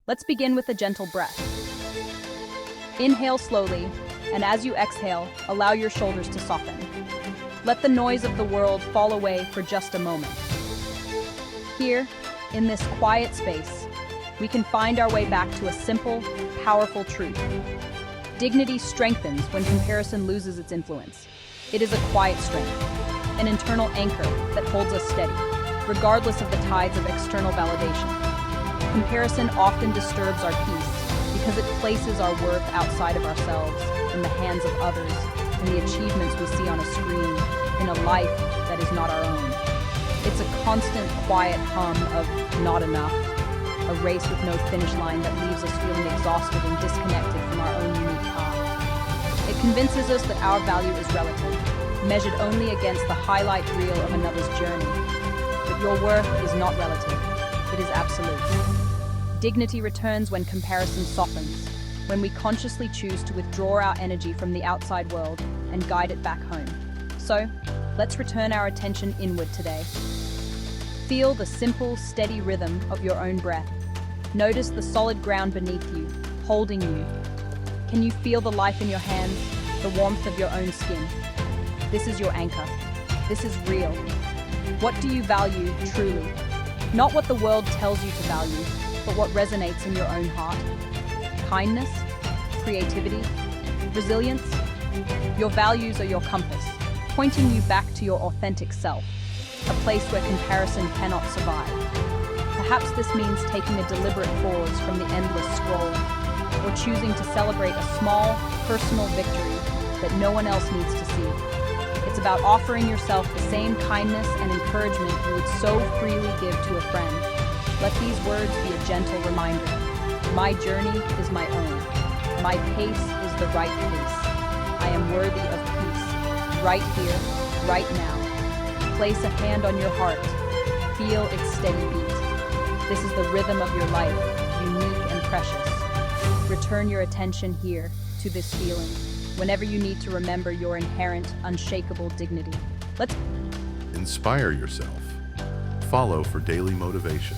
Let's begin with a gentle breath. Inhale slowly, and as you exhale, allow your shoulders to soften. Let the noise of the world fall away for just a moment. Here, in this quiet space, we can find our way back to a simple, powerful truth. Dignity strengthens when comparison loses its influence. It is a quiet strength, an internal anchor that holds us steady, regardless of the tides of external validation. Comparison often disturbs our peace because it places our worth outside of ourselves, in the hands of others, in the achievements we see on a screen, in a life that is not our own. It's a constant, quiet hum of not enough, a race with no finish line that leaves us feeling exhausted and disconnected from our own unique path. It convinces us that our value is relative, measured only against the highlight reel of another's journey. But your worth is not relative, it is absolute. Dignity returns when comparison softens, when we consciously choose to withdraw our energy from the outside world and guide it back home. So, let's return our attention inward today. Feel the simple, steady rhythm of your own breath. Notice the solid ground beneath you, holding you. Can you feel the life in your hands, the warmth of your own skin? This is your anchor. This is real. What do you value truly? Not what the world tells you to value, but what resonates in your own heart. Kindness, creativity, resilience. Your values are your compass, pointing you back to your authentic self, a place where comparison cannot survive. Perhaps this means taking a deliberate pause from the endless scroll, or choosing to celebrate a small, personal victory that no one else needs to see. It's about offering yourself the same kindness and encouragement you would so freely give to a friend. Let these words be a gentle reminder. My journey is my own. My pace is the right pace. I am worthy of peace, right here, right now. Place a hand on your heart. Feel its steady beat. This is the rhythm of your life, unique and precious. Return your attention here, to this feeling, whenever you need to remember your inherent, unshakable dignity. Let's Inspire yourself. Follow for daily motivation.